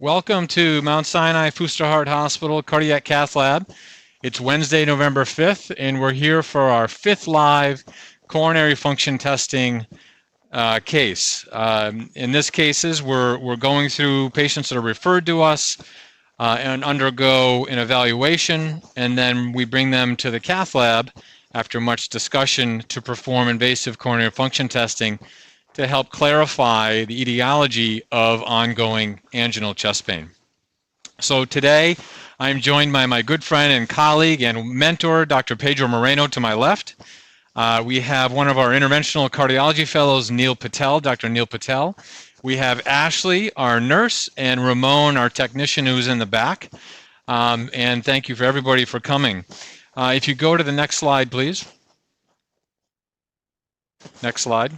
Welcome to Mount Sinai Fuster Heart Hospital Cardiac Cath Lab. It's Wednesday, November 5th, and we're here for our 5th live coronary function testing case. In this cases, we're going through patients that are referred to us and undergo an evaluation, and then we bring them to the cath lab after much discussion to perform invasive coronary function testing to help clarify the etiology of ongoing anginal chest pain. So today, I'm joined by my good friend and colleague and mentor, Dr. Pedro Moreno, to my left. We have one of our interventional cardiology fellows, Neil Patel, Dr. Neil Patel. We have Ashley, our nurse, and Ramon, our technician, who's in the back. And thank you for everybody for coming. If you go to the next slide, please. Next slide.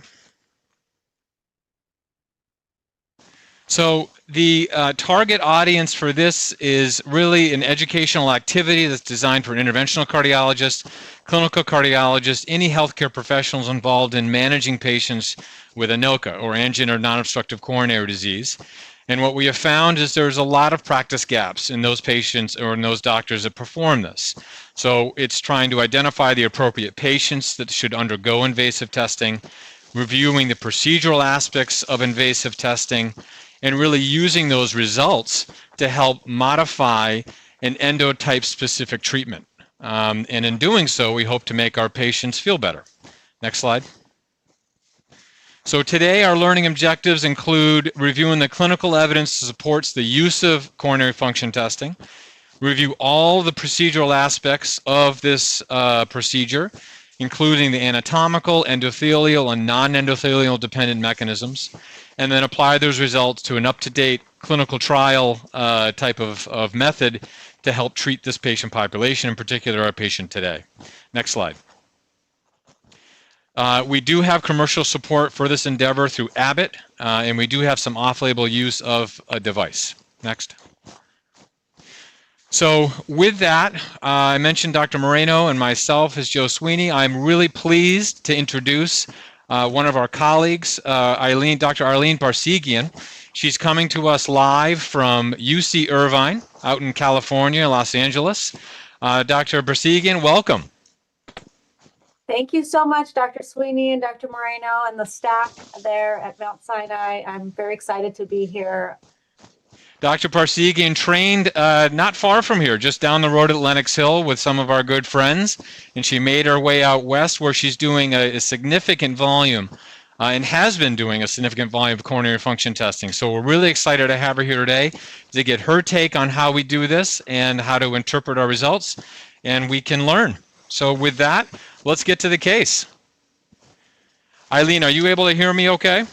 So the target audience for this is really an educational activity that's designed for an interventional cardiologist, clinical cardiologist, any healthcare professionals involved in managing patients with ANOCA, or angina or non-obstructive coronary disease. And what we have found is there's a lot of practice gaps in those patients or in those doctors that perform this. So it's trying to identify the appropriate patients that should undergo invasive testing, reviewing the procedural aspects of invasive testing, and really using those results to help modify an endotype specific treatment. And in doing so, we hope to make our patients feel better. Next slide. So today our learning objectives include reviewing the clinical evidence that supports the use of coronary function testing, review all the procedural aspects of this procedure, including the anatomical, endothelial, and non-endothelial dependent mechanisms, and then apply those results to an up-to-date clinical trial type of method to help treat this patient population, in particular our patient today. Next slide. We do have commercial support for this endeavor through Abbott, and we do have some off-label use of a device. Next. So with that, I mentioned Dr. Moreno and myself as Joe Sweeney. I'm really pleased to introduce one of our colleagues, Dr. Arlene Barsegian. She's coming to us live from UC Irvine out in California, Los Angeles. Dr. Barsegian, welcome. Thank you so much, Dr. Sweeney and Dr. Moreno and the staff there at Mount Sinai. I'm very excited to be here. Dr. Barsegian trained not far from here, just down the road at Lenox Hill with some of our good friends, and she made her way out west where she's doing a significant volume and has been doing a significant volume of coronary function testing. So we're really excited to have her here today to get her take on how we do this and how to interpret our results, and we can learn. So with that, let's get to the case. Eileen, are you able to hear me okay?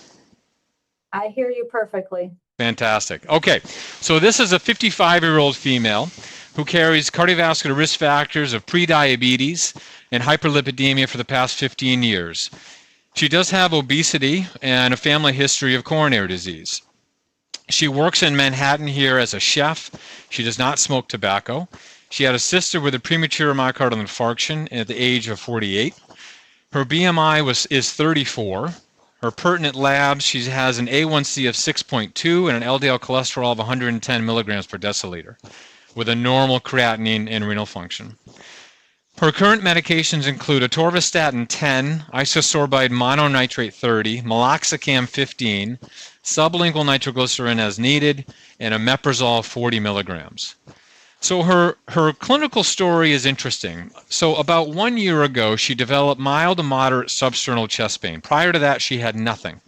I hear you perfectly. Fantastic. Okay, so this is a 55-year-old female who carries cardiovascular risk factors of prediabetes and hyperlipidemia for the past 15 years. She does have obesity and a family history of coronary disease. She works in Manhattan here as a chef. She does not smoke tobacco. She had a sister with a premature myocardial infarction at the age of 48. Her BMI is 34. Her pertinent labs, she has an A1C of 6.2 and an LDL cholesterol of 110 milligrams per deciliter with a normal creatinine and renal function. Her current medications include atorvastatin 10, isosorbide mononitrate 30, meloxicam 15, sublingual nitroglycerin as needed, and omeprazole 40 milligrams. So her clinical story is interesting. So about 1 year ago, she developed mild to moderate substernal chest pain. Prior to that, she had nothing.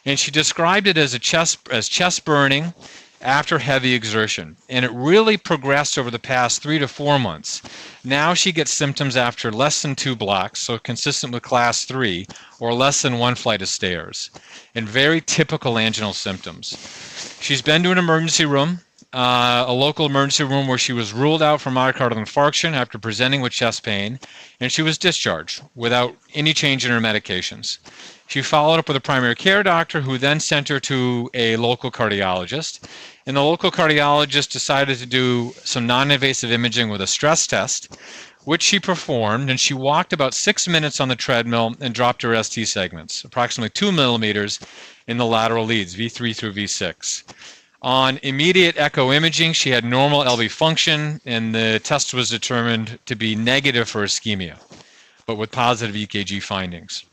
And she described it as chest burning after heavy exertion. And it really progressed over the past 3 to 4 months. Now she gets symptoms after less than 2 blocks, so consistent with class 3, or less than 1 flight of stairs, and very typical anginal symptoms. She's been to an emergency room, a local emergency room where she was ruled out for myocardial infarction after presenting with chest pain, and she was discharged without any change in her medications. She followed up with a primary care doctor who then sent her to a local cardiologist, and the local cardiologist decided to do some non-invasive imaging with a stress test, which she performed, and she walked about 6 minutes on the treadmill and dropped her ST segments, approximately 2 millimeters in the lateral leads, V3 through V6. On immediate echo imaging, she had normal LV function, and the test was determined to be negative for ischemia, but with positive EKG findings.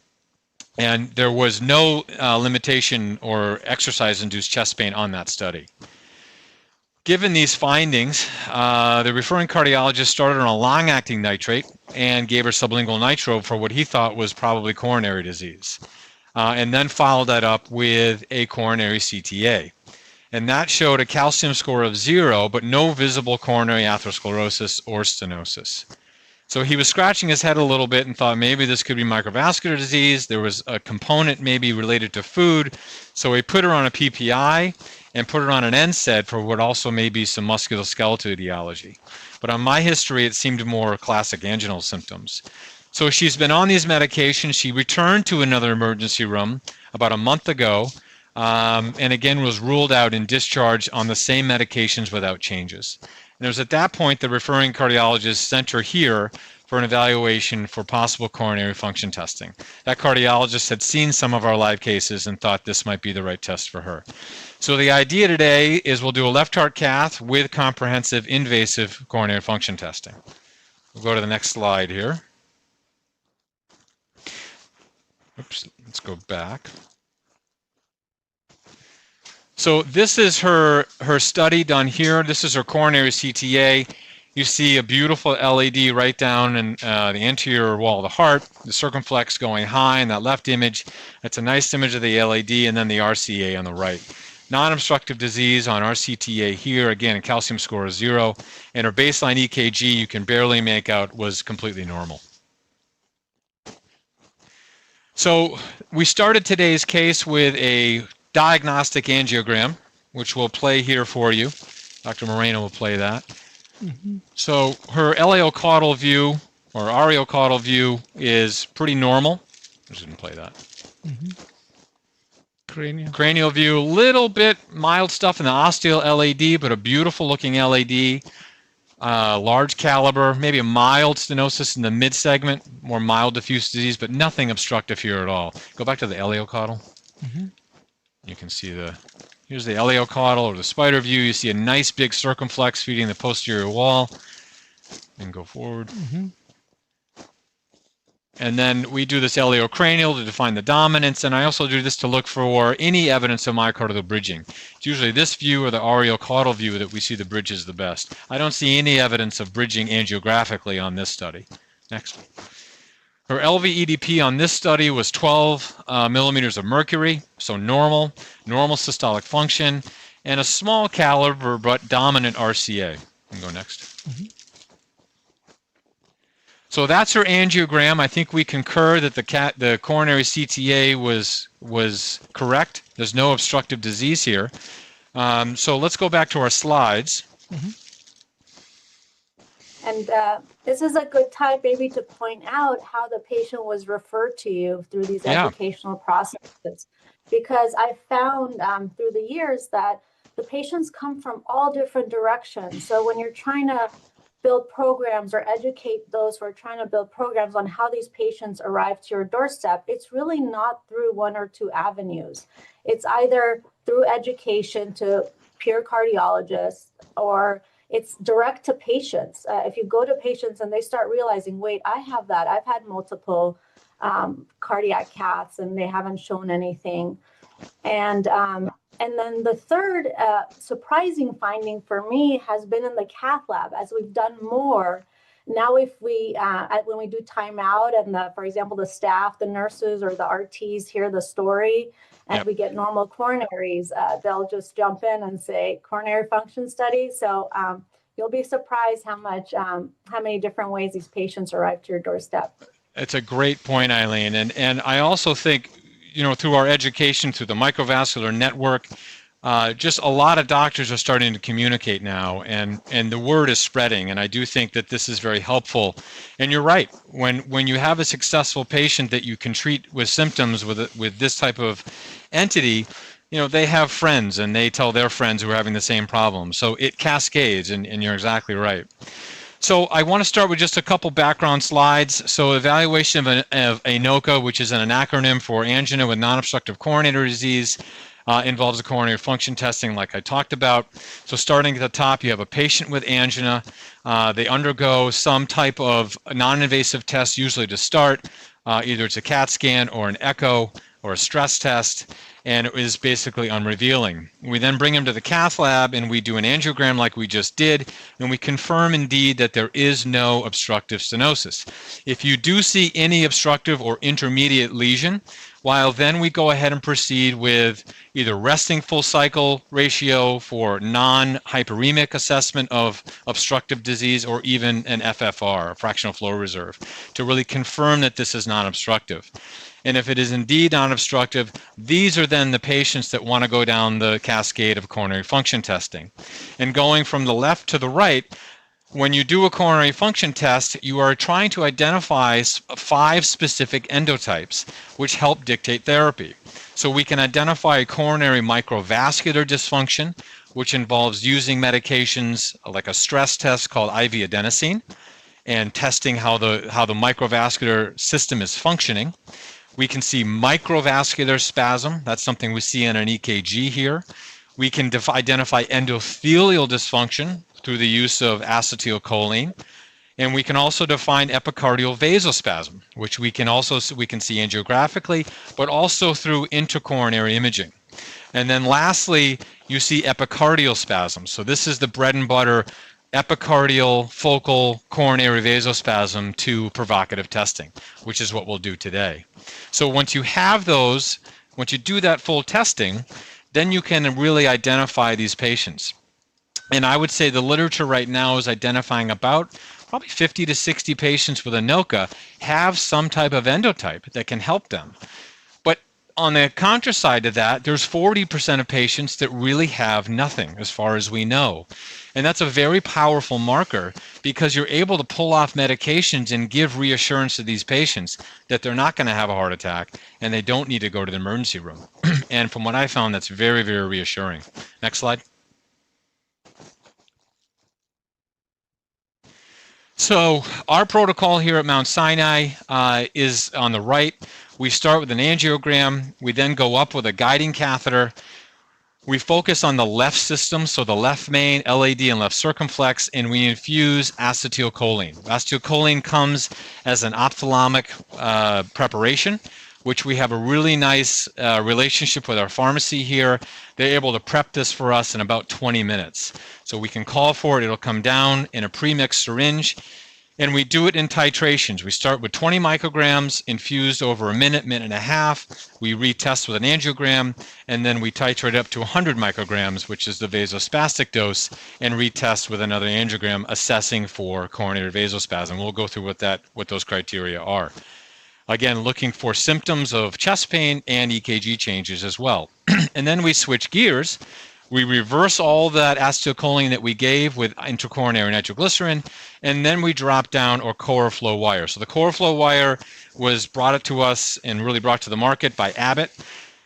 And there was no limitation or exercise-induced chest pain on that study. Given these findings, the referring cardiologist started on a long-acting nitrate and gave her sublingual nitro for what he thought was probably coronary disease, and then followed that up with a coronary CTA. And that showed a calcium score of 0, but no visible coronary atherosclerosis or stenosis. So he was scratching his head a little bit and thought maybe this could be microvascular disease. There was a component maybe related to food. So he put her on a PPI and put her on an NSAID for what also may be some musculoskeletal etiology. But on my history, it seemed more classic anginal symptoms. So she's been on these medications. She returned to another emergency room about a month ago, and again was ruled out in discharge on the same medications without changes. And it was at that point the referring cardiologist sent her here for an evaluation for possible coronary function testing. That cardiologist had seen some of our live cases and thought this might be the right test for her. So the idea today is we'll do a left heart cath with comprehensive invasive coronary function testing. We'll go to the next slide here. Oops, let's go back. So this is her study done here. This is her coronary CTA. You see a beautiful LAD right down in the anterior wall of the heart, the circumflex going high in that left image. That's a nice image of the LAD, and then the RCA on the right. Non-obstructive disease on our CTA here, again, a calcium score of 0, and her baseline EKG you can barely make out was completely normal. So we started today's case with a diagnostic angiogram, which we'll play here for you. Dr. Moreno will play that. So her LAO-caudal view, or REO-caudal view, is pretty normal. I didn't play that. Cranial view, a little bit mild stuff in the ostial LAD, but a beautiful looking LAD. Large caliber, maybe a mild stenosis in the mid-segment, more mild diffuse disease, but nothing obstructive here at all. Go back to the LAO-caudal. You can see here's the LAO-caudal or the spider view. You see a nice big circumflex feeding the posterior wall. And go forward. And then we do this LAO-cranial to define the dominance, and I also do this to look for any evidence of myocardial bridging. It's usually this view or the REO-caudal view that we see the bridge is the best. I don't see any evidence of bridging angiographically on this study. Next. Her LV EDP on this study was 12 millimeters of mercury, so normal systolic function, and a small caliber but dominant RCA. You can go next. So that's her angiogram. I think we concur that the coronary CTA was correct. There's no obstructive disease here. So let's go back to our slides. And this is a good time maybe to point out how the patient was referred to you through these educational processes. Because I found through the years that the patients come from all different directions. So when you're trying to build programs or educate those who are trying to build programs on how these patients arrive to your doorstep, it's really not through one or two avenues. It's either through education to peer cardiologists, or it's direct to patients. If you go to patients and they start realizing, wait, I have that. I've had multiple cardiac caths and they haven't shown anything. And then the third surprising finding for me has been in the cath lab. As we've done more, now if we, when we do timeout and for example, the staff, the nurses or the RTs hear the story and we get normal coronaries, they'll just jump in and say coronary function study. So you'll be surprised how many different ways these patients arrive to your doorstep. It's a great point, Eileen. And I also think, through our education, through the Microvascular network, just a lot of doctors are starting to communicate now, and the word is spreading. And I do think that this is very helpful. And you're right. When you have a successful patient that you can treat with symptoms with this type of entity, they have friends and they tell their friends who are having the same problem. So it cascades, and you're exactly right. So I want to start with just a couple background slides. So evaluation of ANOCA, which is an acronym for angina with non-obstructive coronary disease. involves the coronary function testing like I talked about. So starting at the top, you have a patient with angina. They undergo some type of non-invasive test, usually to start. Either it's a CAT scan or an echo or a stress test, and it is basically unrevealing. We then bring him to the cath lab and we do an angiogram like we just did, and we confirm indeed that there is no obstructive stenosis. If you do see any obstructive or intermediate lesion, while then we go ahead and proceed with either resting full cycle ratio for non-hyperemic assessment of obstructive disease, or even an FFR, a fractional flow reserve, to really confirm that this is non-obstructive. And if it is indeed non-obstructive, these are then the patients that want to go down the cascade of coronary function testing. And going from the left to the right, when you do a coronary function test, you are trying to identify 5 specific endotypes, which help dictate therapy. So we can identify a coronary microvascular dysfunction, which involves using medications like a stress test called IV adenosine, and testing how the microvascular system is functioning. We can see microvascular spasm. That's something we see in an EKG here. We can identify endothelial dysfunction through the use of acetylcholine. And we can also define epicardial vasospasm, which we can see angiographically, but also through intracoronary imaging. And then lastly, you see epicardial spasm. So this is the bread and butter epicardial focal coronary vasospasm to provocative testing, which is what we'll do today. So once you have those, once you do that full testing, then you can really identify these patients. And I would say the literature right now is identifying about probably 50 to 60 patients with ANOCA have some type of endotype that can help them. But on the contra side of that, there's 40% of patients that really have nothing as far as we know. And that's a very powerful marker, because you're able to pull off medications and give reassurance to these patients that they're not going to have a heart attack and they don't need to go to the emergency room. And from what I found, that's very, very reassuring. Next slide. So our protocol here at Mount Sinai is on the right. We start with an angiogram. We then go up with a guiding catheter. We focus on the left system, so the left main, LAD, and left circumflex, and we infuse acetylcholine. Acetylcholine comes as an ophthalmic preparation, which we have a really nice relationship with our pharmacy here. They're able to prep this for us in about 20 minutes. So we can call for it, it'll come down in a pre-mixed syringe, and we do it in titrations. We start with 20 micrograms infused over a minute, minute and a half. We retest with an angiogram, and then we titrate up to 100 micrograms, which is the vasospastic dose, and retest with another angiogram assessing for coronary vasospasm. We'll go through what those criteria are. Again, looking for symptoms of chest pain and EKG changes as well. And then we switch gears. We reverse all that acetylcholine that we gave with intracoronary nitroglycerin, and then we drop down our CoraFlow wire. So the CoraFlow wire was brought to us and really brought to the market by Abbott.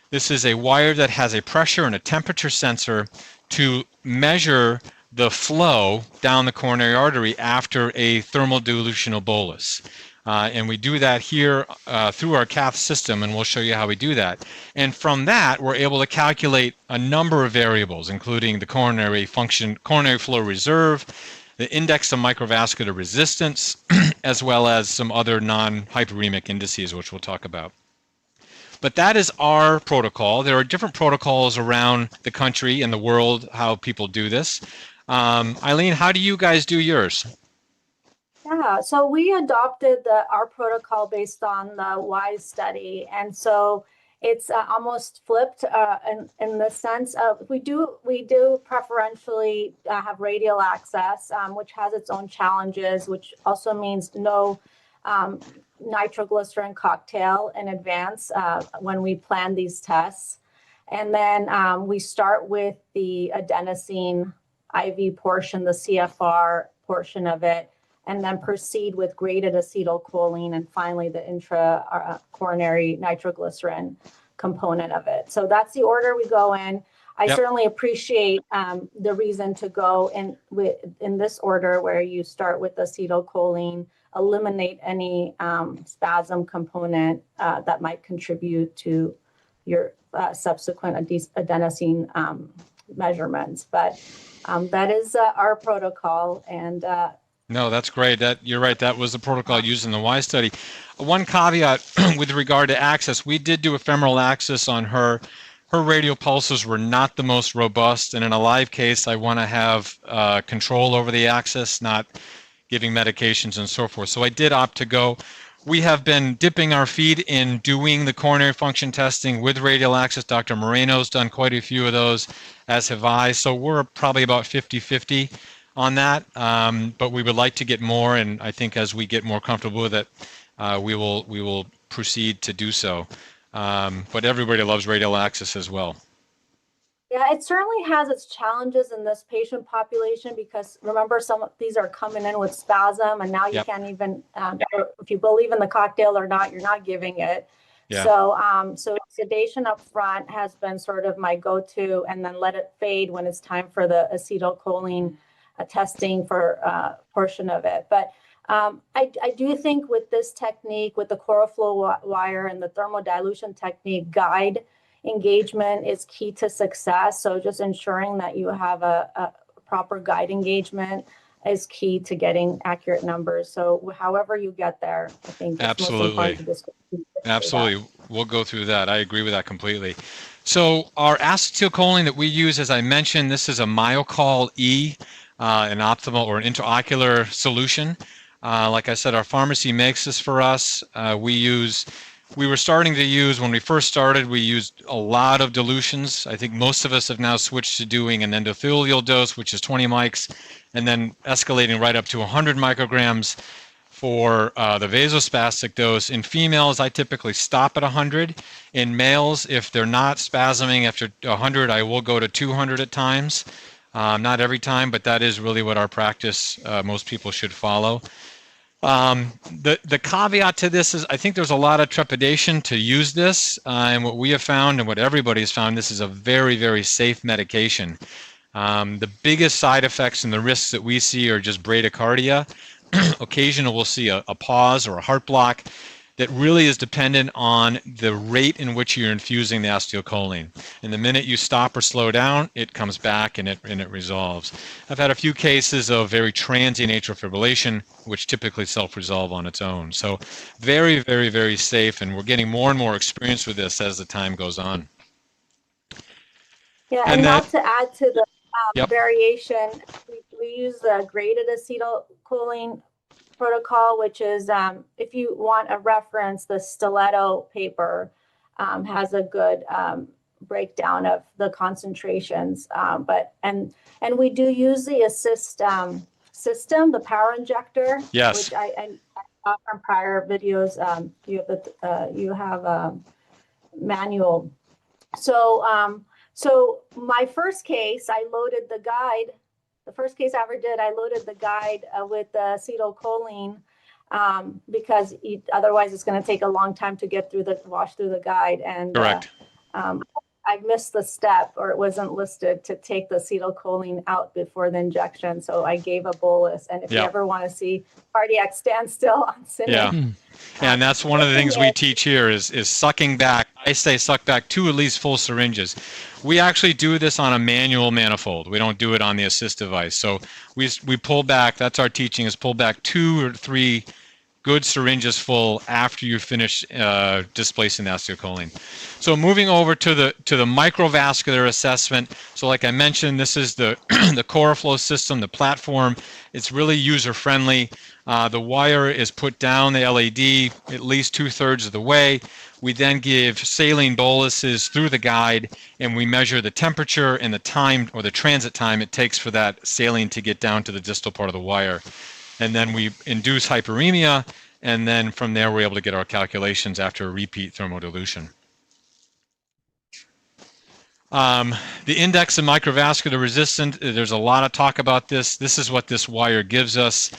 This is a wire that has a pressure and a temperature sensor to measure the flow down the coronary artery after a thermal dilutional bolus. And we do that here through our cath system, and we'll show you how we do that. And from that, we're able to calculate a number of variables, including the coronary flow reserve, the index of microvascular resistance, as well as some other non-hyperemic indices, which we'll talk about. But that is our protocol. There are different protocols around the country and the world how people do this. Eileen, how do you guys do yours? Yeah, so we adopted our protocol based on the WISE study, and so it's almost flipped in the sense of we do preferentially have radial access, which has its own challenges, which also means no nitroglycerin cocktail in advance when we plan these tests. And then we start with the adenosine IV portion, the CFR portion of it, and then proceed with graded acetylcholine, and finally the intracoronary nitroglycerin component of it. So that's the order we go in. I certainly appreciate the reason to go in this order, where you start with acetylcholine, eliminate any spasm component that might contribute to your subsequent adenosine measurements. But that is our protocol. And no, that's great. You're right. That was the protocol used in the Y study. One caveat with regard to access, we did do ephemeral access on her. Her radial pulses were not the most robust, and in a live case, I want to have control over the access, not giving medications and so forth. So I did opt to go. We have been dipping our feet in doing the coronary function testing with radial access. Dr. Moreno's done quite a few of those, as have I. So we're probably about 50-50 on that, but we would like to get more, and I think as we get more comfortable with it, we will proceed to do so. But everybody loves radial access as well. Yeah, it certainly has its challenges in this patient population because remember, some of these are coming in with spasm, and now you can't even, if you believe in the cocktail or not, you're not giving it. Yeah. So sedation up front has been sort of my go-to, and then let it fade when it's time for the acetylcholine testing for a portion of it. But I do think with this technique, with the CoraFlow wire and the thermodilution technique, guide engagement is key to success. So just ensuring that you have a proper guide engagement is key to getting accurate numbers. So however you get there, I think absolutely. Absolutely. We'll go through that. I agree with that completely. So our acetylcholine that we use, as I mentioned, this is a Myocol E, an optimal or an intraocular solution. Like I said, our pharmacy makes this for us. We were starting to use, when we first started, we used a lot of dilutions. I think most of us have now switched to doing an endothelial dose, which is 20 mics, and then escalating right up to 100 micrograms for the vasospastic dose. In females, I typically stop at 100. In males, if they're not spasming after 100, I will go to 200 at times. Not every time, but that is really what our practice, most people should follow. The caveat to this is I think there's a lot of trepidation to use this, and what we have found and what everybody has found, this is a very, very safe medication. The biggest side effects and the risks that we see are just bradycardia. Occasionally we'll see a pause or a heart block that really is dependent on the rate in which you're infusing the acetylcholine. And the minute you stop or slow down, it comes back and it resolves. I've had a few cases of very transient atrial fibrillation, which typically self-resolve on its own. So very, very, very safe, and we're getting more and more experience with this as the time goes on. Yeah, and not to add to the variation, we use the graded acetylcholine protocol, which is, if you want a reference, the Stiletto paper has a good breakdown of the concentrations. And we do use the assist system, the power injector, which I saw from prior videos. You have manual. So my first case, I loaded the guide. The first case I ever did, I loaded the guide with the acetylcholine because otherwise it's going to take a long time to get through wash through the guide. And correct. I missed the step, or it wasn't listed to take the acetylcholine out before the injection. So I gave a bolus. And if you ever want to see cardiac standstill on sitting. And that's one of the things we teach here is sucking back. I say suck back 2 at least full syringes. We actually do this on a manual manifold. We don't do it on the assist device. So we pull back, that's our teaching, is pull back 2 or 3 good syringes full after you finish displacing the acetylcholine. So moving over to the microvascular assessment. So like I mentioned, this is the the CoraFlow system, the platform. It's really user-friendly. The wire is put down the LAD at least 2/3 of the way. We then give saline boluses through the guide, and we measure the temperature and the time, or the transit time it takes for that saline to get down to the distal part of the wire. And then we induce hyperemia, and then from there we're able to get our calculations after a repeat thermodilution. The index of microvascular resistance, there's a lot of talk about this. This is what this wire gives us.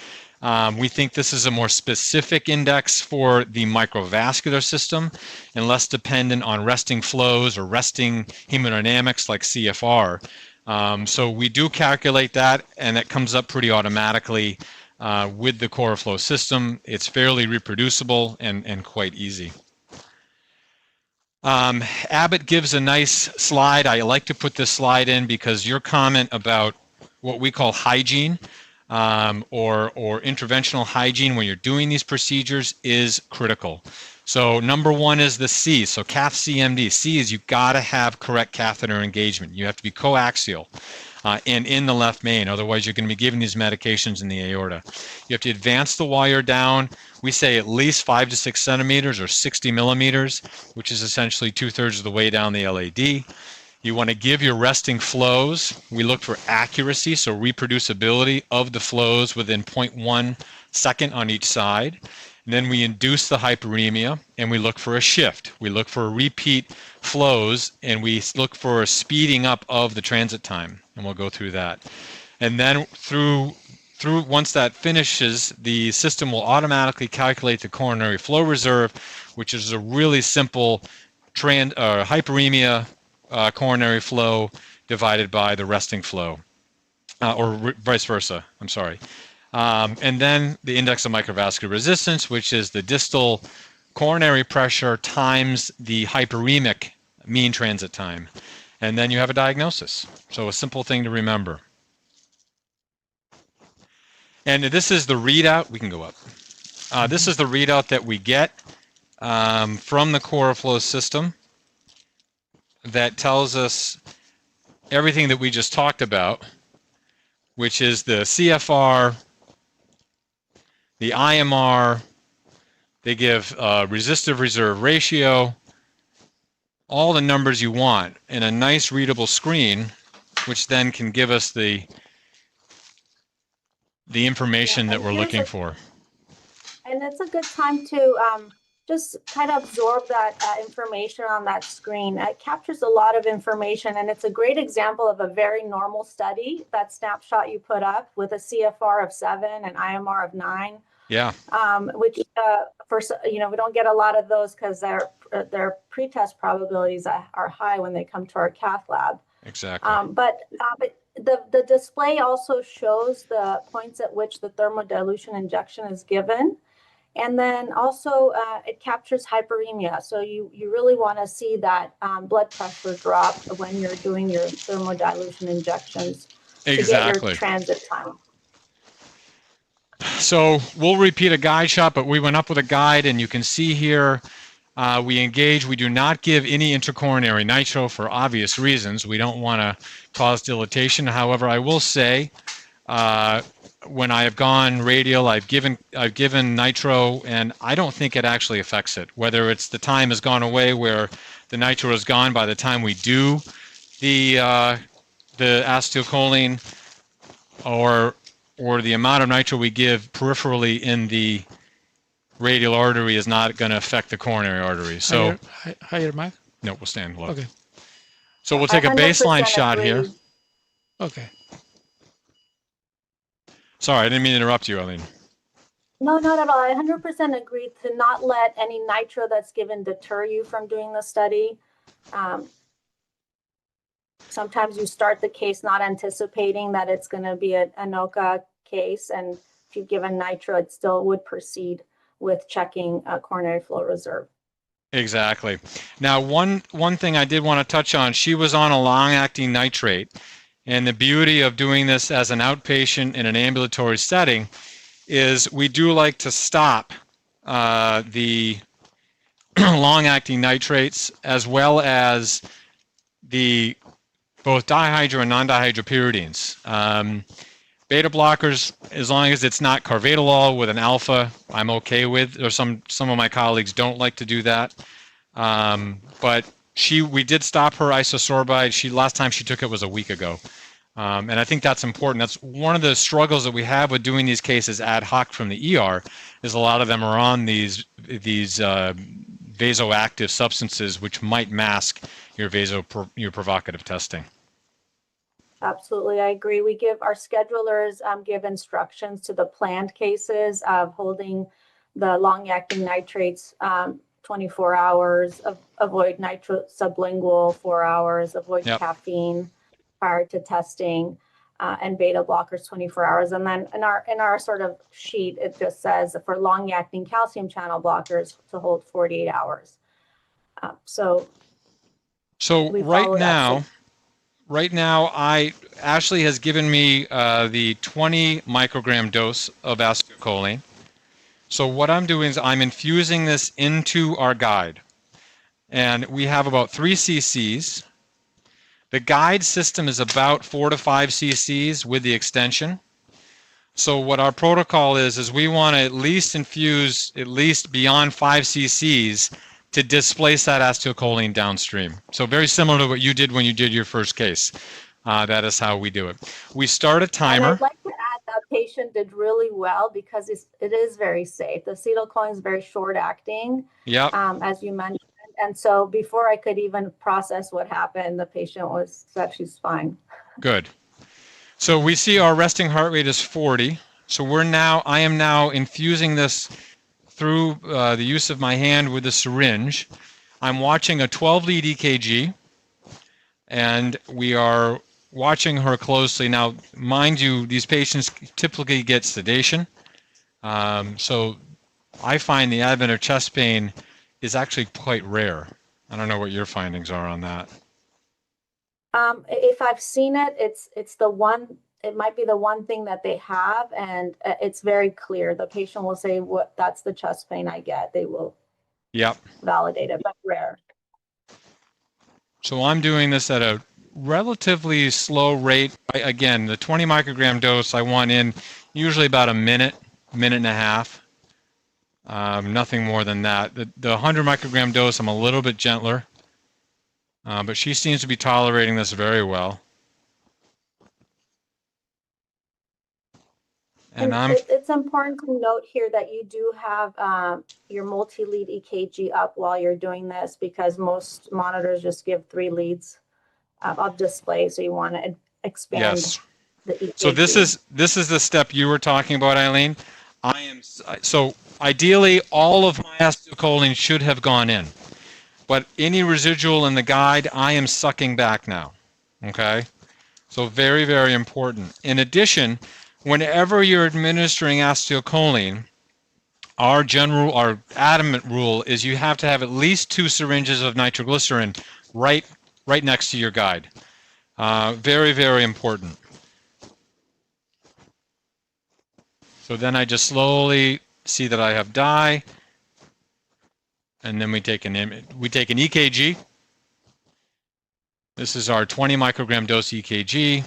We think this is a more specific index for the microvascular system and less dependent on resting flows or resting hemodynamics like CFR. So we do calculate that, and it comes up pretty automatically with the CoraFlow system. It's fairly reproducible and quite easy. Abbott gives a nice slide. I like to put this slide in because your comment about what we call hygiene or interventional hygiene when you're doing these procedures is critical. So number one is the C, so cath CMD. C is you got to have correct catheter engagement. You have to be coaxial and in the left main, otherwise you're going to be giving these medications in the aorta. You have to advance the wire down. We say at least 5 to 6 centimeters or 60 millimeters, which is essentially 2/3 of the way down the LAD. You want to give your resting flows. We look for accuracy, so reproducibility of the flows within 0.1 second on each side. And then we induce the hyperemia, and we look for a shift. We look for repeat flows, and we look for a speeding up of the transit time, and we'll go through that. And then through once that finishes, the system will automatically calculate the coronary flow reserve, which is a really simple hyperemia coronary flow divided by the resting flow, or vice versa, I'm sorry. And then the index of microvascular resistance, which is the distal coronary pressure times the hyperemic mean transit time. And then you have a diagnosis. So a simple thing to remember. And this is the readout. We can go up. This is the readout that we get from the CoraFlow system that tells us everything that we just talked about, which is the CFR, the IMR, they give resistive reserve ratio, all the numbers you want in a nice readable screen, which then can give us the information that we're looking for. And it's a good time to just kind of absorb that information on that screen. It captures a lot of information, and it's a great example of a very normal study, that snapshot you put up with a CFR of 7 and IMR of 9. Yeah. Which, we don't get a lot of those because their pretest probabilities are high when they come to our cath lab. Exactly. But the display also shows the points at which the thermodilution injection is given. And then also it captures hyperemia. So you really want to see that blood pressure drop when you're doing your thermodilution injections to get your transit time. So we'll repeat a guide shot, but we went up with a guide, and you can see here we engage. We do not give any intracoronary nitro for obvious reasons. We don't want to cause dilatation. However, I will say when I have gone radial, I've given nitro, and I don't think it actually affects it. Whether it's the time has gone away where the nitro is gone by the time we do the acetylcholine, or the amount of nitro we give peripherally in the radial artery is not going to affect the coronary artery. So higher mic? No, we'll stand low. Okay. So we'll take a baseline shot here. Okay. Sorry, I didn't mean to interrupt you, Eileen. No, not at all. I 100% agree to not let any nitro that's given deter you from doing the study. Sometimes you start the case not anticipating that it's going to be an ANOCA case, and if you've given nitro, it still would proceed with checking coronary flow reserve. Exactly. Now, one thing I did want to touch on, she was on a long-acting nitrate, and the beauty of doing this as an outpatient in an ambulatory setting is we do like to stop the long-acting nitrates as well as the both dihydro and non-dihydropyridines. Beta blockers, as long as it's not carvedilol with an alpha, I'm okay with. Or some of my colleagues don't like to do that. But we did stop her isosorbide. Last time she took it was a week ago. And I think that's important. That's one of the struggles that we have with doing these cases ad hoc from the ER, is a lot of them are on these vasoactive substances, which might mask your provocative testing. Absolutely, I agree. We give our schedulers give instructions to the planned cases of holding the long-acting nitrates 24 hours, avoid nitro sublingual 4 hours, avoid caffeine prior to testing, and beta blockers 24 hours. And then in our sort of sheet, it just says for long-acting calcium channel blockers to hold 48 hours. So we right followed now, Ashley has given me the 20 microgram dose of acetylcholine. So what I'm doing is I'm infusing this into our guide. And we have about 3 cc's. The guide system is about 4 to 5 cc's with the extension. So what our protocol is we want to at least infuse at least beyond 5 cc's to displace that acetylcholine downstream. So very similar to what you did when you did your first case. That is how we do it. We start a timer. And I'd like to add that patient did really well because it is very safe. The acetylcholine is very short acting, Yep. As you mentioned. And so before I could even process what happened, the patient said she's fine. Good. So we see our resting heart rate is 40. So I am now infusing this through the use of my hand with a syringe. I'm watching a 12-lead EKG, and we are watching her closely. Now, mind you, these patients typically get sedation. So I find the advent of chest pain is actually quite rare. I don't know what your findings are on that. If I've seen it, it's the one. It might be the one thing that they have, and it's very clear. The patient will say, "What? That's the chest pain I get." They will. Yep. Validate it, but rare. So I'm doing this at a relatively slow rate. Again, the 20 microgram dose I want in usually about a minute and a half. Nothing more than that. The 100 microgram dose, I'm a little bit gentler, but she seems to be tolerating this very well. And it's important to note here that you do have your multi-lead EKG up while you're doing this, because most monitors just give 3 leads of display. So you want to expand the EKG. So this is the step you were talking about, Eileen. So ideally all of my acetylcholine should have gone in, but any residual in the guide I am sucking back now. Okay, so very, very important. In addition, whenever you're administering acetylcholine, our adamant rule is you have to have at least 2 syringes of nitroglycerin right next to your guide. Very, very important. So then I just slowly see that I have dye, and then we take an EKG. This is our 20 microgram dose EKG.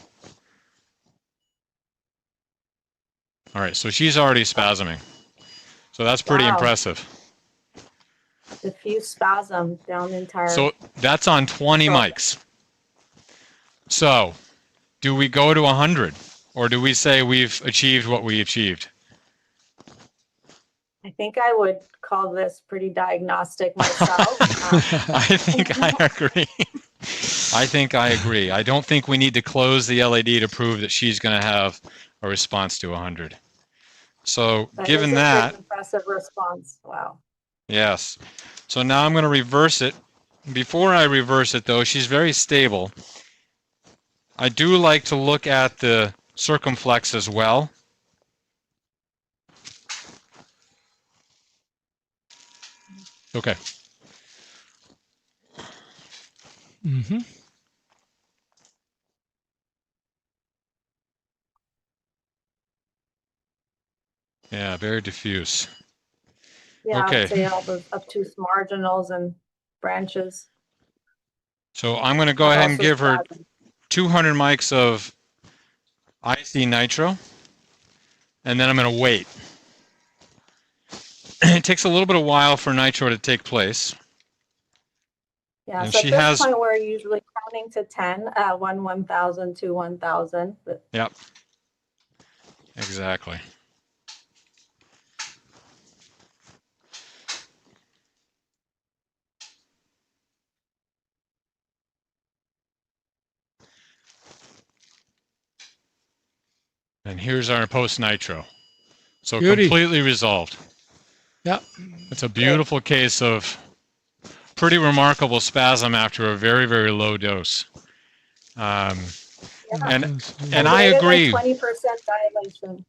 All right, so she's already spasming. So that's pretty impressive. Diffuse spasm down the entire... So that's on 20 mics. So do we go to 100, or do we say we've achieved what we achieved? I think I would call this pretty diagnostic myself. I think I agree. I think I agree. I don't think we need to close the LAD to prove that she's going to have a response to 100. So given that, impressive response. Wow. Yes. So now I'm going to reverse it. Before I reverse it, though, she's very stable. I do like to look at the circumflex as well. Okay. Mm-hmm. Yeah, very diffuse. Yeah, okay. I would say all those obtuse marginals and branches. So I'm going to go ahead and give her 200 mics of IC nitro, and then I'm going to wait. It takes a little bit of while for nitro to take place. Yeah, and so she at this has... point we're usually counting to 10, 1,000, 2, 1,000. But... Yep, exactly. And here's our post-nitro. So completely resolved. Yeah. It's a beautiful case of pretty remarkable spasm after a very, very low dose. And I agree. 20% dilation,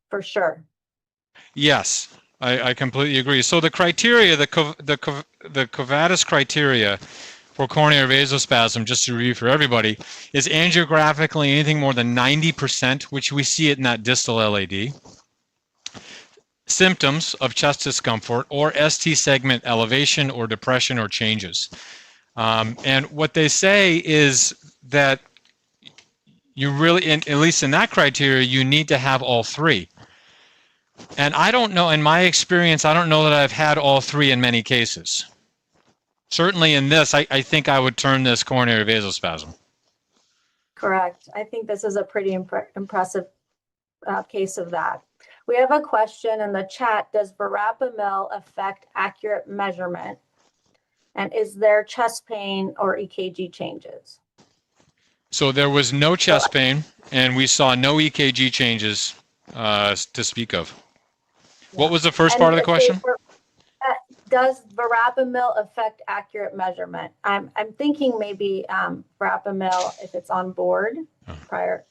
for sure. Yes. I completely agree. So the criteria, the Covadis criteria for coronary vasospasm, just to review for everybody, is angiographically anything more than 90%, which we see it in that distal LAD. Symptoms of chest discomfort or ST segment elevation or depression or changes. And what they say is that you really, at least in that criteria, you need to have all three. And I don't know, in my experience, I don't know that I've had all three in many cases. Certainly in this, I think I would term this coronary vasospasm. Correct. I think this is a pretty impressive case of that. We have a question in the chat. Does verapamil affect accurate measurement? And is there chest pain or EKG changes? So there was no chest pain, and we saw no EKG changes to speak of. Yeah. What was the first part of the question? Does verapamil affect accurate measurement? I'm thinking maybe verapamil, if it's on board prior,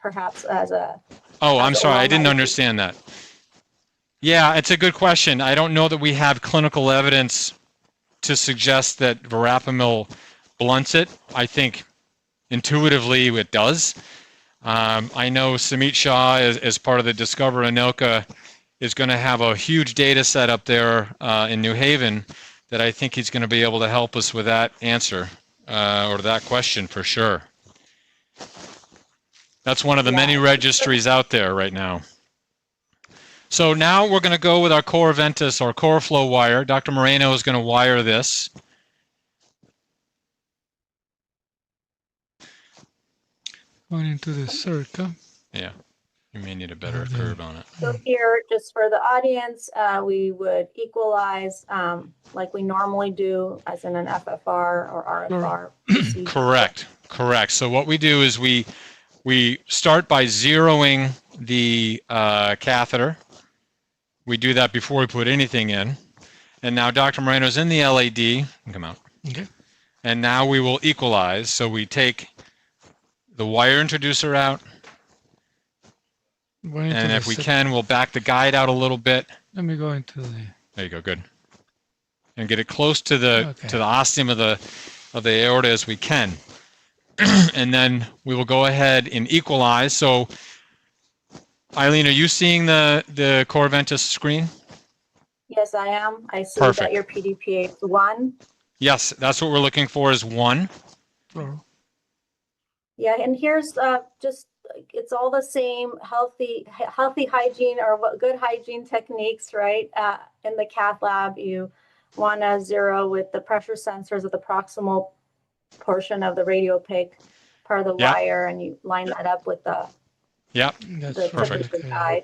perhaps as a. Oh, I'm sorry, I didn't understand that. Yeah, it's a good question. I don't know that we have clinical evidence to suggest that verapamil blunts it. I think intuitively it does. I know Samit Shah, as part of the Discover ANOCA, is going to have a huge data set up there in New Haven that I think he's going to be able to help us with that answer or that question for sure. That's one of the many registries out there right now. So now we're going to go with our Coroventus or CoreFlow wire. Dr. Moreno is going to wire this. Going into the circle. Yeah, you may need a better curve on it. So here, just for the audience, we would equalize like we normally do as in an FFR or RFR. Correct, correct. So what we do is we start by zeroing the catheter. We do that before we put anything in. And now Dr. Moreno's in the LAD. Come out. Okay. And now we will equalize. So we take the wire introducer out. And if we can, we'll back the guide out a little bit. Let me go into the. There you go. Good. And get it close to the ostium of the aorta as we can. And then we will go ahead and equalize. So, Eileen, are you seeing the Coroventus screen? Yes, I am. I see Perfect. that your PDPA is 1. Yes, that's what we're looking for is 1. Yeah, and here's just, it's all the same healthy hygiene or good hygiene techniques, right? In the cath lab, you want to zero with the pressure sensors at the proximal portion of the radiopaque part of the wire, and you line that up with the that's perfect. Guide.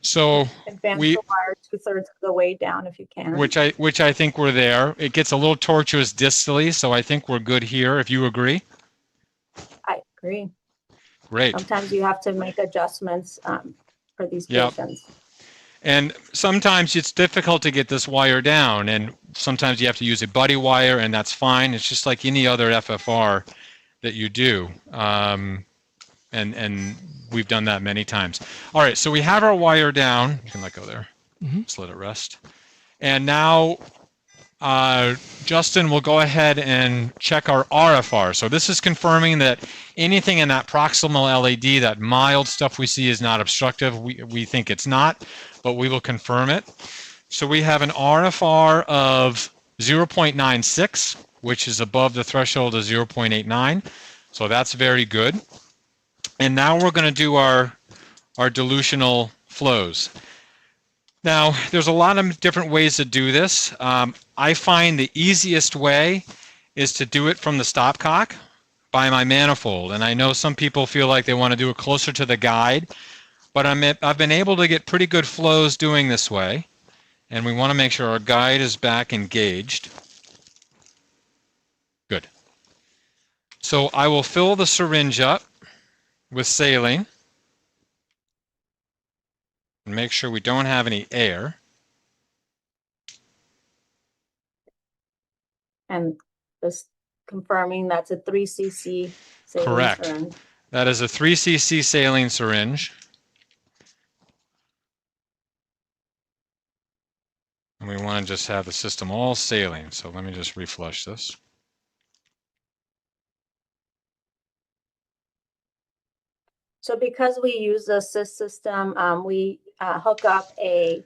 So advance the wire 2/3 of the way down if you can. Which I think we're there. It gets a little tortuous distally, so I think we're good here. If you agree. I agree. Great. Sometimes you have to make adjustments for these patients. And sometimes it's difficult to get this wire down, and sometimes you have to use a buddy wire, and that's fine. It's just like any other FFR that you do. And we've done that many times. All right, so we have our wire down. You can let go there. Just let it rest. And now Justin will go ahead and check our RFR. So this is confirming that anything in that proximal LAD, that mild stuff we see, is not obstructive. We think it's not, but we will confirm it. So we have an RFR of 0.96, which is above the threshold of 0.89. So that's very good. And now we're going to do our dilutional flows. Now, there's a lot of different ways to do this. I find the easiest way is to do it from the stopcock by my manifold. And I know some people feel like they want to do it closer to the guide, but I've been able to get pretty good flows doing this way. And we want to make sure our guide is back engaged. Good. So I will fill the syringe up with saline and make sure we don't have any air. And just confirming that's a 3 cc saline Correct. syringe. That is a 3 cc saline syringe. And we want to just have the system all saline. So let me just reflush this. So because we use the assist system, we hook up a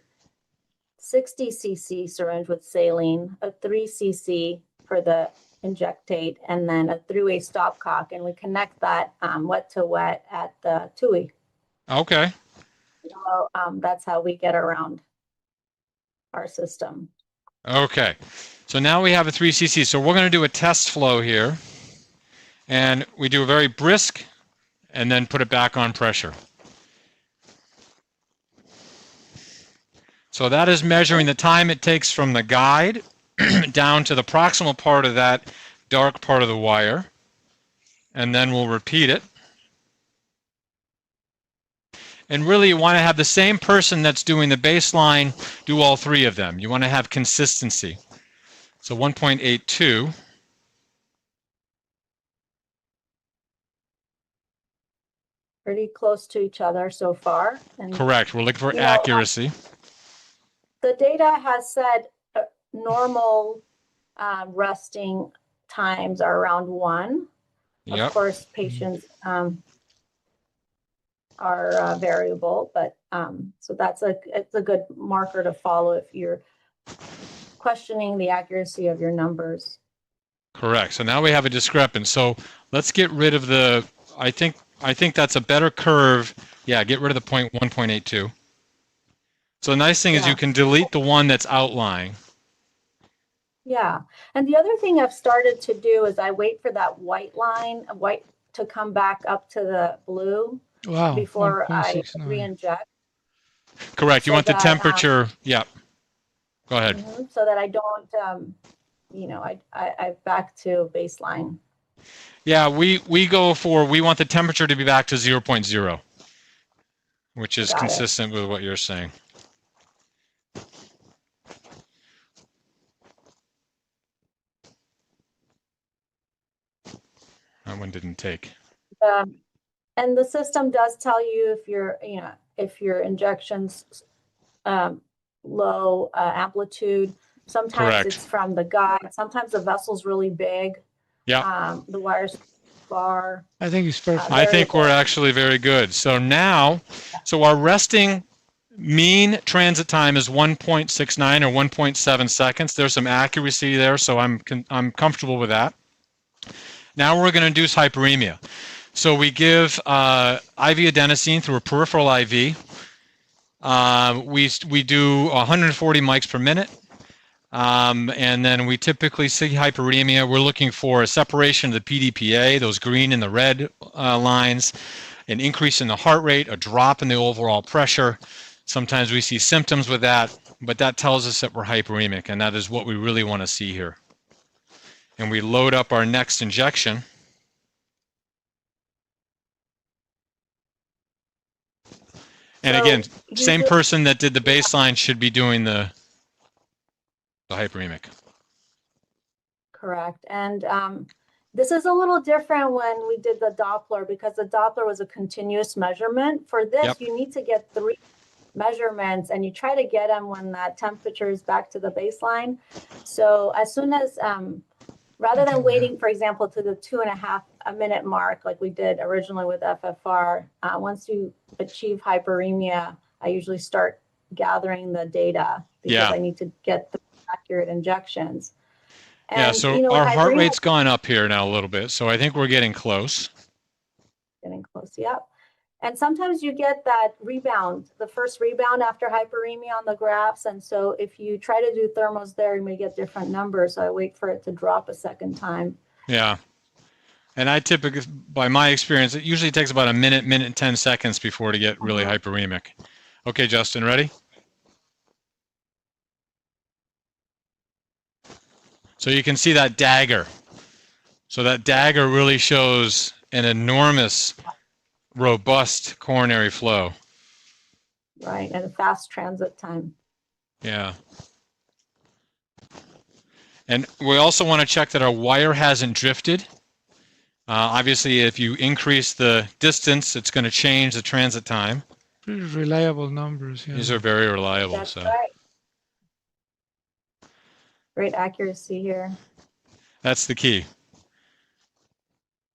60 cc syringe with saline, a 3 cc for the injectate, and then a 3-way stopcock, and we connect that wet to wet at the TUI. Okay. So that's how we get around our system. Okay. So now we have a 3 cc. So we're going to do a test flow here. And we do a very brisk and then put it back on pressure. So that is measuring the time it takes from the guide down to the proximal part of that dark part of the wire. And then we'll repeat it. And really you want to have the same person that's doing the baseline do all three of them. You want to have consistency. So 1.82. Pretty close to each other so far. And, correct. We're looking for accuracy. The data has said normal resting times are around 1. Yep. Of course, patients are variable, but so it's a good marker to follow if you're questioning the accuracy of your numbers. Correct. So now we have a discrepancy. So let's get rid of the, I think that's a better curve. Yeah, get rid of the point 1.82. So the nice thing is you can delete the one that's outlying. Yeah. And the other thing I've started to do is I wait for that white line, to come back up to the blue before I re-inject. Correct. You want the temperature. Yeah. Go ahead. So that I don't, I back to baseline. Yeah, we want the temperature to be back to 0.0, which is consistent with what you're saying. That one didn't take. And the system does tell you if your injection's low amplitude. Sometimes it's from the guide. Sometimes the vessel's really big. Yeah. The wire's far. I think it's perfect. I think we're actually very good. So now, our resting mean transit time is 1.69 or 1.7 seconds. There's some accuracy there, so I'm comfortable with that. Now we're going to induce hyperemia. So we give IV adenosine through a peripheral IV. We do 140 mics per minute. And then we typically see hyperemia. We're looking for a separation of the PDPA, those green and the red lines, an increase in the heart rate, a drop in the overall pressure. Sometimes we see symptoms with that, but that tells us that we're hyperemic, and that is what we really want to see here. And we load up our next injection. And again, same person that did the baseline should be doing the hyperemic. Correct. And this is a little different when we did the Doppler, because the Doppler was a continuous measurement. For this, you need to get 3 measurements, and you try to get them when that temperature is back to the baseline. So as soon as, rather than waiting, for example, to the 2.5 minute mark, like we did originally with FFR, once you achieve hyperemia, I usually start gathering the data because I need to get the accurate injections. And, so our heart rate's gone up here now a little bit, so I think we're getting close. Getting close, yep. And sometimes you get that rebound, the first rebound after hyperemia on the graphs. And so if you try to do thermos there, you may get different numbers. So I wait for it to drop a second time. Yeah. And I typically, by my experience, it usually takes about a minute and 10 seconds before to get really hyperemic. Okay, Justin, ready? So you can see that dagger. So that dagger really shows an enormous, robust coronary flow. Right, and a fast transit time. Yeah. And we also want to check that our wire hasn't drifted. Obviously, if you increase the distance, it's going to change the transit time. Pretty reliable numbers. Yeah. These are very reliable. That's right. Great accuracy here. That's the key.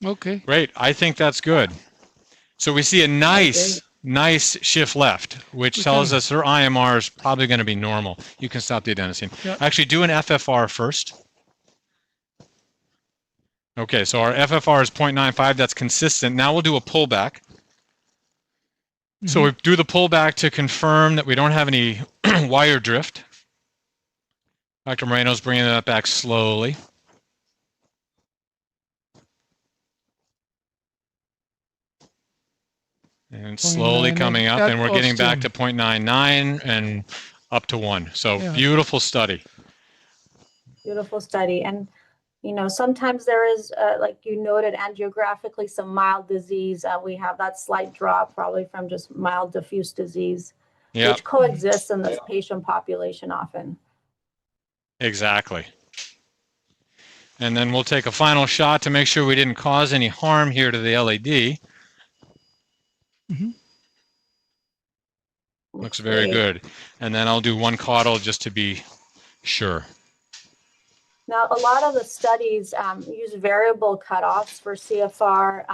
Okay. Great. I think that's good. So we see a nice shift left, which tells us her IMR is probably going to be normal. You can stop the adenosine. Yeah. Actually, do an FFR first. Okay, so our FFR is 0.95. That's consistent. Now we'll do a pullback. So we do the pullback to confirm that we don't have any wire drift. Dr. Moreno's bringing that back slowly. And slowly coming up, and we're getting back to 0.99 and up to 1. So beautiful study. Beautiful study. And, you know, sometimes there is, like you noted, angiographically some mild disease. We have that slight drop probably from just mild diffuse disease, which coexists in this patient population often. Exactly. And then we'll take a final shot to make sure we didn't cause any harm here to the LAD. Looks very good. And then I'll do one caudal just to be sure. Now, a lot of the studies use variable cutoffs for CFR.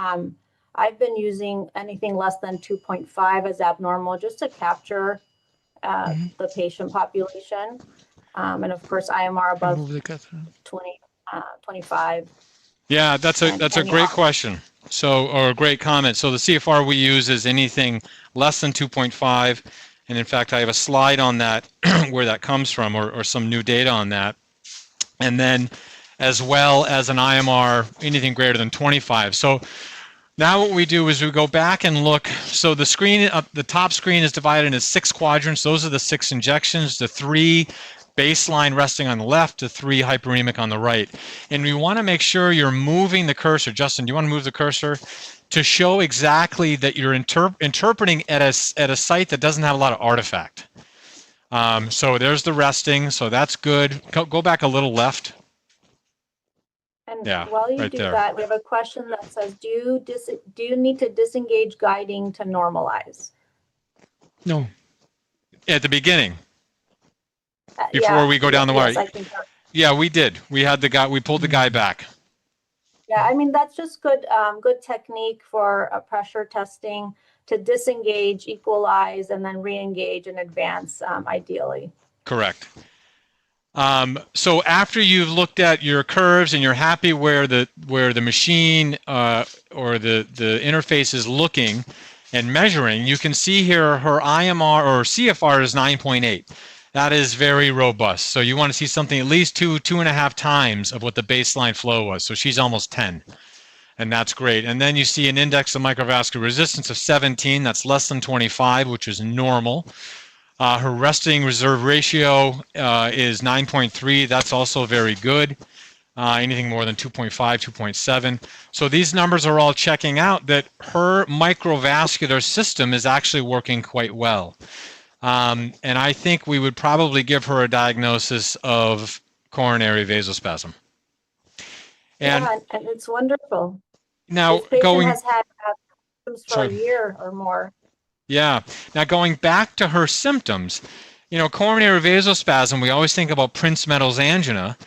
I've been using anything less than 2.5 as abnormal just to capture the patient population. And of course, IMR above 25. Yeah, that's a great question. So, or a great comment. So the CFR we use is anything less than 2.5. And in fact, I have a slide on that where that comes from, or some new data on that. And then as well as an IMR, anything greater than 25. So now what we do is we go back and look. So the screen, the top screen is divided into 6 quadrants. Those are the 6 injections, the 3 baseline resting on the left, the 3 hyperemic on the right. And we want to make sure you're moving the cursor. Justin, do you want to move the cursor to show exactly that you're interpreting at a site that doesn't have a lot of artifact? So there's the resting, so that's good. Go back a little left. And while you do that, we have a question that says, do you need to disengage guiding to normalize? No. At the beginning. Before we go down the wire. Yeah, we did. We had the guy, we pulled the guy back. Yeah, I mean, that's just good good technique for pressure testing, to disengage, equalize, and then re-engage and advance, ideally. Correct. So after you've looked at your curves and you're happy where the machine or the interface is looking and measuring, you can see here her IMR or CFR is 9.8. That is very robust. So you want to see something at least 2.5 times of what the baseline flow was. So she's almost 10. And that's great. And then you see an index of microvascular resistance of 17. That's less than 25, which is normal. Her resting reserve ratio is 9.3. That's also very good. Anything more than 2.5, 2.7. So these numbers are all checking out that her microvascular system is actually working quite well. And I think we would probably give her a diagnosis of coronary vasospasm. And it's wonderful. Now, this patient has had symptoms for a year or more. Yeah. Now, going back to her symptoms, you know, coronary vasospasm, we always think about Prince-Meadows angina,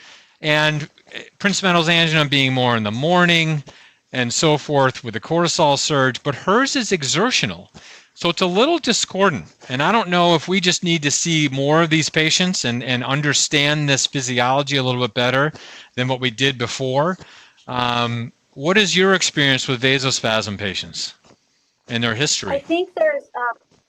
and Prince-Meadows angina being more in the morning and so forth with the cortisol surge, but hers is exertional. So it's a little discordant, and I don't know if we just need to see more of these patients and understand this physiology a little bit better than what we did before. What is your experience with vasospasm patients and their history? I think there's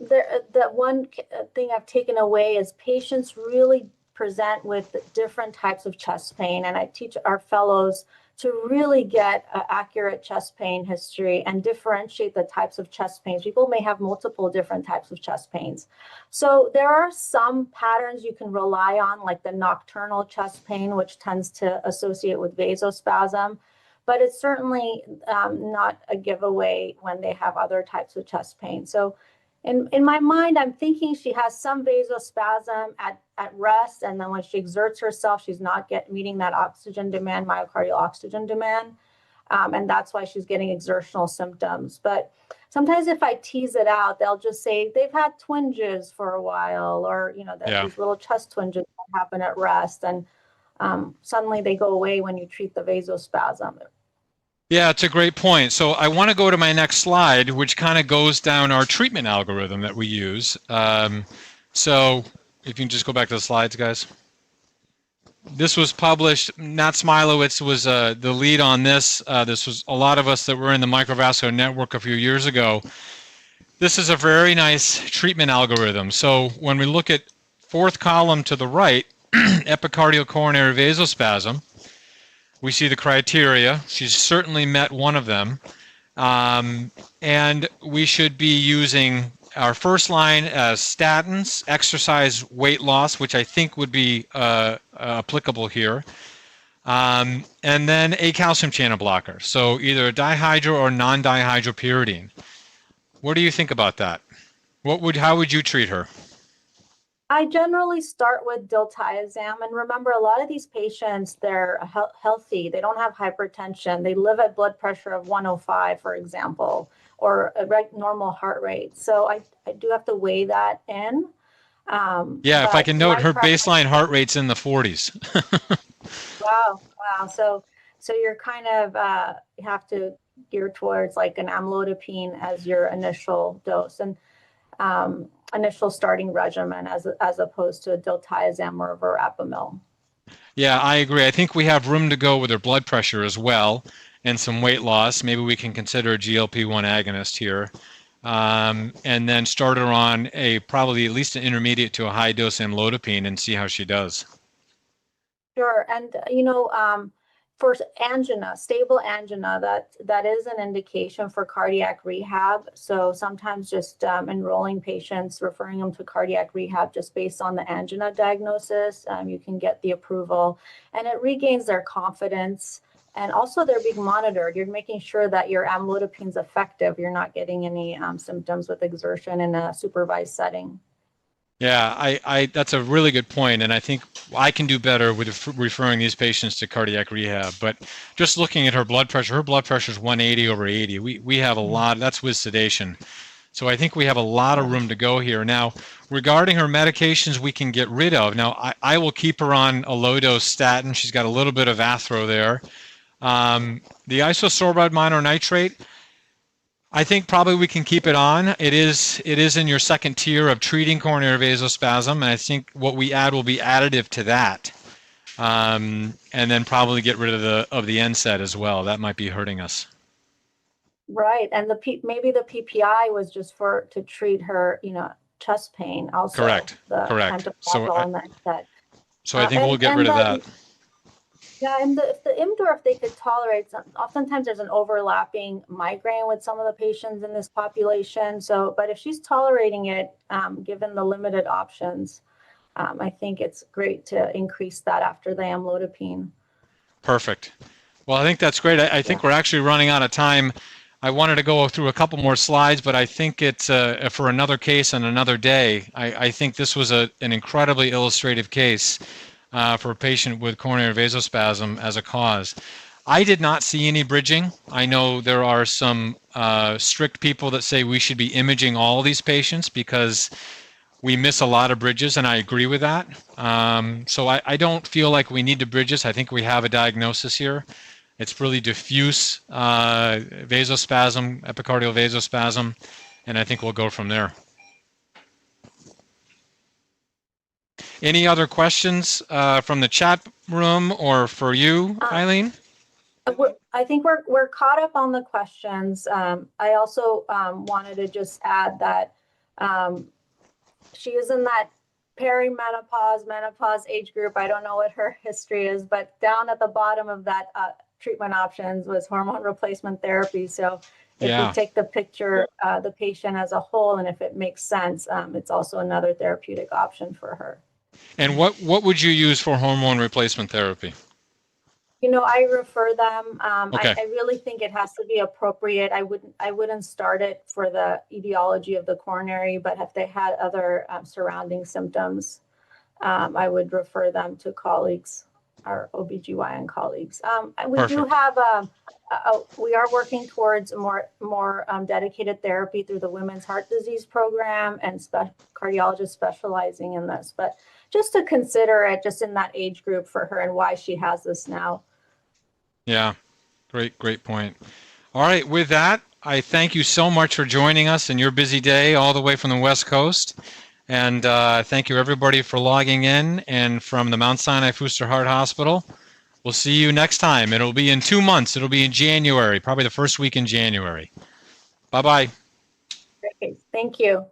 the one thing I've taken away is patients really present with different types of chest pain, and I teach our fellows to really get an accurate chest pain history and differentiate the types of chest pains. People may have multiple different types of chest pains. So there are some patterns you can rely on, like the nocturnal chest pain, which tends to associate with vasospasm, but it's certainly not a giveaway when they have other types of chest pain. So in my mind, I'm thinking she has some vasospasm at rest, and then when she exerts herself, she's not meeting that oxygen demand, myocardial oxygen demand, and that's why she's getting exertional symptoms. But sometimes if I tease it out, they'll just say they've had twinges for a while, or you know, these little chest twinges that happen at rest. And suddenly they go away when you treat the vasospasm. Yeah, it's a great point. So I want to go to my next slide, which kind of goes down our treatment algorithm that we use. So if you can just go back to the slides, guys. This was published, Nat Smilowitz was the lead on this. This was a lot of us that were in the Microvascular network a few years ago. This is a very nice treatment algorithm. So when we look at fourth column to the right, epicardial coronary vasospasm, we see the criteria. She's certainly met one of them. And we should be using our first line as statins, exercise, weight loss, which I think would be applicable here. And then a calcium channel blocker. So either a dihydro or non-dihydropyridine. What do you think about that? How would you treat her? I generally start with diltiazem, and remember, a lot of these patients, they're healthy. They don't have hypertension. They live at blood pressure of 105, for example, or a normal heart rate. So I do have to weigh that in. Yeah, if I can note, her baseline heart rate's in the 40s. Wow. So you're kind of you have to gear towards like an amlodipine as your initial dose and initial starting regimen as opposed to a diltiazem or verapamil. Yeah, I agree. I think we have room to go with her blood pressure as well and some weight loss. Maybe we can consider a GLP-1 agonist here. And then start her on probably at least an intermediate to a high dose amlodipine and see how she does. Sure. And, for angina, stable angina, that is an indication for cardiac rehab. So sometimes just enrolling patients, referring them to cardiac rehab just based on the angina diagnosis, you can get the approval, and it regains their confidence. And also they're being monitored. You're making sure that your amlodipine is effective. You're not getting any symptoms with exertion in a supervised setting. Yeah, that's a really good point, and I think I can do better with referring these patients to cardiac rehab. But just looking at her blood pressure is 180 over 80. We have a lot. That's with sedation. So I think we have a lot of room to go here. Now, regarding her medications we can get rid of, now I will keep her on a low-dose statin. She's got a little bit of athro there. The isosorbide mononitrate, I think probably we can keep it on. It is in your second tier of treating coronary vasospasm, and I think what we add will be additive to that. And then probably get rid of the NSAID as well. That might be hurting us. Right, and maybe the PPI was just to treat her, chest pain. Also, correct. So I think we'll get rid of that. Yeah, and if the IMDOR, if they could tolerate, oftentimes there's an overlapping migraine with some of the patients in this population. So, but if she's tolerating it, given the limited options, I think it's great to increase that after the amlodipine. Perfect. Well, I think that's great. I think we're actually running out of time. I wanted to go through a couple more slides, but I think it's for another case and another day. I think this was an incredibly illustrative case. For a patient with coronary vasospasm as a cause. I did not see any bridging. I know there are some strict people that say we should be imaging all these patients because we miss a lot of bridges, and I agree with that. So I don't feel like we need to bridge this. I think we have a diagnosis here. It's really diffuse vasospasm, epicardial vasospasm, and I think we'll go from there. Any other questions from the chat room or for you, Eileen? I think we're caught up on the questions. I also wanted to just add that she is in that perimenopause, menopause age group. I don't know what her history is, but down at the bottom of that treatment options was hormone replacement therapy. So if we take the picture, the patient as a whole, and if it makes sense, it's also another therapeutic option for her. And what would you use for hormone replacement therapy? I refer them. Okay. I really think it has to be appropriate. I wouldn't start it for the etiology of the coronary, but if they had other surrounding symptoms, I would refer them to colleagues. our OBGYN colleagues. We Perfect. do have, we are working towards a more dedicated therapy through the Women's Heart Disease Program and cardiologists specializing in this. But just to consider it just in that age group for her and why she has this now. Yeah. Great point. All right, with that, I thank you so much for joining us in your busy day all the way from the West Coast. And thank you everybody for logging in, and from the Mount Sinai Fuster Heart Hospital. We'll see you next time. It'll be in 2 months. It'll be in January, probably the first week in January. Bye-bye. Great. Thank you.